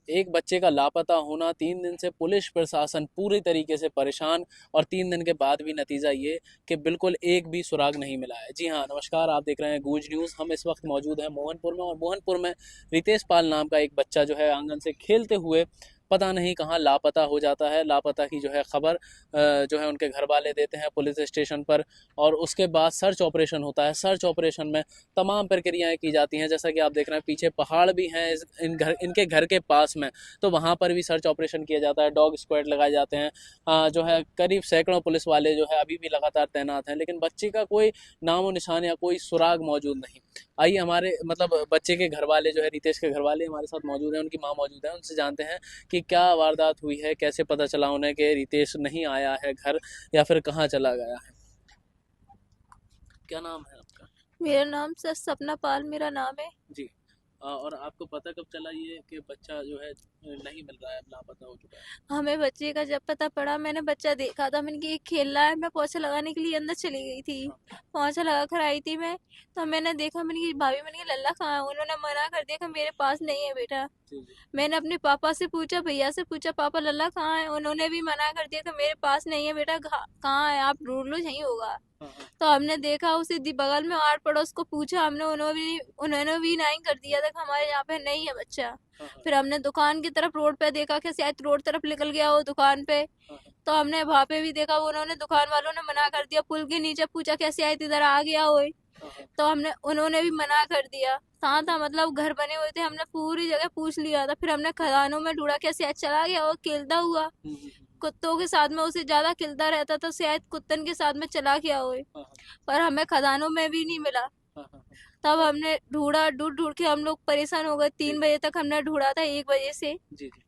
एक बच्चे का लापता होना, 3 दिन से पुलिस प्रशासन पूरी तरीके से परेशान, और 3 दिन के बाद भी नतीजा ये कि बिल्कुल एक भी सुराग नहीं मिला है। जी हाँ, नमस्कार, आप देख रहे हैं गूंज न्यूज़। हम इस वक्त मौजूद हैं मोहनपुर में, और मोहनपुर में रितेश पाल नाम का एक बच्चा जो है आंगन से खेलते हुए पता नहीं कहाँ लापता हो जाता है। लापता की जो है खबर जो है उनके घर वाले देते हैं पुलिस स्टेशन पर, और उसके बाद सर्च ऑपरेशन होता है। सर्च ऑपरेशन में तमाम प्रक्रियाएं की जाती हैं, जैसा कि आप देख रहे हैं पीछे पहाड़ भी हैं इनके घर के पास में, तो वहाँ पर भी सर्च ऑपरेशन किया जाता है। डॉग स्क्वाड लगाए जाते हैं। जो है करीब सैकड़ों पुलिस वाले जो है अभी भी लगातार तैनात हैं, लेकिन बच्चे का कोई नामो निशान या कोई सुराग मौजूद नहीं। आइए, हमारे मतलब बच्चे के घर वाले जो है, रितेश के घर वाले हमारे साथ मौजूद हैं, उनकी माँ मौजूद है, उनसे जानते हैं कि क्या वारदात हुई है, कैसे पता चला उन्हें कि रितेश नहीं आया है घर, या फिर कहाँ चला गया है। क्या नाम है आपका? मेरा नाम सर सपना पाल मेरा नाम है। जी। और आपको पता कब चला ये कि बच्चा जो है नहीं मिल रहा है, लापता हो चुका है? हमें बच्चे का जब पता पड़ा, मैंने बच्चा देखा था, मैंने कि ये खेल रहा है, मैं पोछा लगाने के लिए अंदर चली गई थी। हाँ। पोछा लगा कर आई थी मैं, तो मैंने देखा, मैंने कि भाभी, मैंने कि लल्ला कहाँ है? उन्होंने मना कर दिया कि मेरे पास नहीं है बेटा। जी जी। मैंने अपने पापा से पूछा, भैया से पूछा, पापा लल्ला कहाँ है? उन्होंने भी मना कर दिया कि मेरे पास नहीं है बेटा, कहाँ है, आप ढूंढ लो, यहीं होगा। हाँ हाँ। तो हमने देखा, उसी बगल में आड़ पड़ोस को पूछा हमने, उन्होंने भी नहीं कर दिया था कि हमारे यहाँ पे नहीं है बच्चा। हाँ हाँ। फिर हमने दुकान की तरफ रोड पे देखा कि शायद रोड तरफ निकल गया हो दुकान पे। हाँ हाँ। तो हमने वहां पे भी देखा, उन्होंने दुकान वालों ने मना कर दिया। पुल के नीचे पूछा कि शायद इधर आ गया हो। हाँ हाँ। तो हमने उन्होंने भी मना कर दिया। साथ था, मतलब घर बने हुए थे, हमने पूरी जगह पूछ लिया था। फिर हमने खदानों में ढूंढा कि शायद चला गया हो, खेलता हुआ कुत्तों के साथ में, उसे ज्यादा खिलता रहता, तो शायद कुत्तन के साथ में चला गया हो। हाँ हाँ। पर हमें खदानों में भी नहीं मिला। हाँ हाँ। हाँ। तब और हमने ढूंढा, ढूंढ ढूंढ के हम लोग परेशान हो गए। जी 3 बजे तक हमने ढूंढा था, 1 बजे से। जी। जी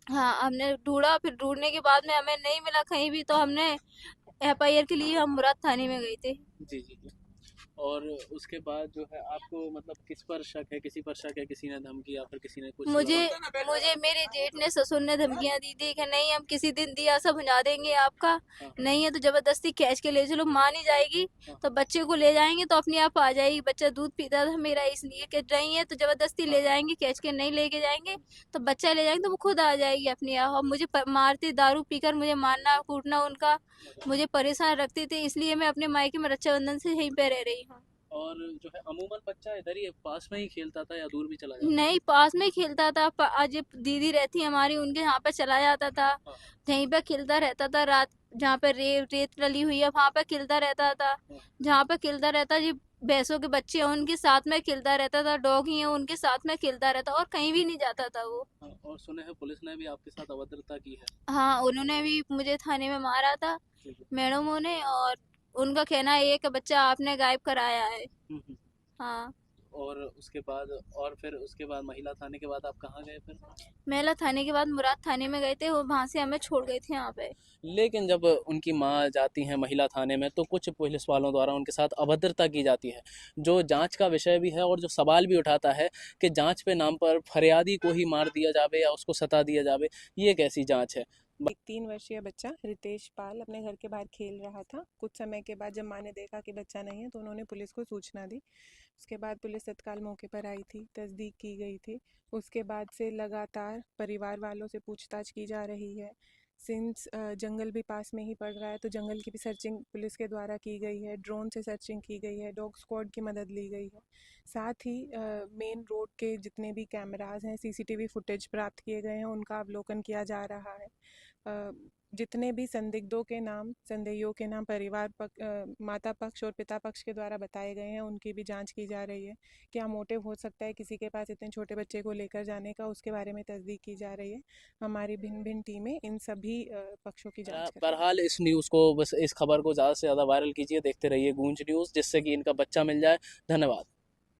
हाँ, हमने ढूंढा, फिर ढूंढने के बाद में हमें नहीं मिला कहीं भी, तो हमने एफआईआर के लिए हम मुराद थाने में गए थे। जी। जी जी। और उसके बाद जो है आपको मतलब किस पर शक है, किसी पर शक है, किसी ने धमकी या फिर किसी ने कुछ मुझे मतलब? मुझे मेरे जेठ ने, ससुर ने धमकियां दी थी कि नहीं, हम किसी दिन दिया सब बुझा देंगे आपका। हाँ नहीं है तो जबरदस्ती खींच के ले चलो, मान ही जाएगी। हाँ। तो बच्चे को ले जाएंगे तो अपने आप आ जाएगी। बच्चा दूध पीता था मेरा, इसलिए कि नहीं है तो जबरदस्ती हाँ ले हाँ। जाएंगे, खींच के नहीं लेके जाएंगे। तो बच्चा ले जाएंगे तो वो खुद आ जाएगी अपने आप। और मुझे मारते, दारू पीकर मुझे मारना कूटना उनका, मुझे परेशान रखते थे। इसलिए मैं अपने मायके में रक्षाबंधन से यहीं पे रह रही हूँ। और जो है अमूमन बच्चा इधर ही पास में ही खेलता था या दूर भी चला जाता था? नहीं, पास में खेलता था। आज दीदी रहती हमारी, उनके यहाँ पे चला जाता था। हाँ यहीं पे खेलता रहता था रात, जहाँ पे रेत डली हुई है वहां पे खेलता रहता था। हाँ। जहाँ पे खेलता रहता जी, भैंसों के बच्चे हैं उनके साथ में खेलता रहता था, डॉगी हैं उनके साथ में खेलता रहता, और कहीं भी नहीं जाता था वो। हाँ। और सुने हैं पुलिस ने भी आपके साथ अभद्रता की है? हाँ, उन्होंने भी मुझे थाने में मारा था, जी जी। मैडमों ने। और उनका कहना है ये कि बच्चा आपने गायब कराया है। हम्म। हाँ। और उसके बाद, और फिर उसके बाद महिला थाने के बाद आप कहाँ गए फिर? मेला थाने के बाद मुराद थाने में गए थे, वो वहां से हमें छोड़ गए थे यहाँ पे। लेकिन जब उनकी माँ जाती हैं महिला थाने में, तो कुछ पुलिस वालों द्वारा उनके साथ अभद्रता की जाती है, जो जांच का विषय भी है, और जो सवाल भी उठाता है कि जांच पे नाम पर फरियादी को ही मार दिया जावे या उसको सता दिया जावे। ये कैसी जांच है? एक 3 वर्षीय बच्चा रितेश पाल अपने घर के बाहर खेल रहा था। कुछ समय के बाद जब माँ ने देखा कि बच्चा नहीं है तो उन्होंने पुलिस को सूचना दी। उसके बाद पुलिस तत्काल मौके पर आई थी, तस्दीक की गई थी। उसके बाद से लगातार परिवार वालों से पूछताछ की जा रही है। सिंस जंगल भी पास में ही पड़ रहा है तो जंगल की भी सर्चिंग पुलिस के द्वारा की गई है, ड्रोन से सर्चिंग की गई है, डॉग स्क्वाड की मदद ली गई है। साथ ही मेन रोड के जितने भी कैमराज हैं, सीसीटीवी फुटेज प्राप्त किए गए हैं, उनका अवलोकन किया जा रहा है। जितने भी संदिग्धों के नाम, संदेहियों के नाम माता पक्ष और पिता पक्ष के द्वारा बताए गए हैं, उनकी भी जांच की जा रही है। क्या मोटिव हो सकता है किसी के पास इतने छोटे बच्चे को लेकर जाने का, उसके बारे में तस्दीक की जा रही है। हमारी भिन्न भिन्न टीमें इन सभी पक्षों की जांच कर रही हैं। बहरहाल इस न्यूज़ को, बस इस खबर को ज़्यादा से ज़्यादा वायरल कीजिए, देखते रहिए गूंज न्यूज़, जिससे कि इनका बच्चा मिल जाए। धन्यवाद।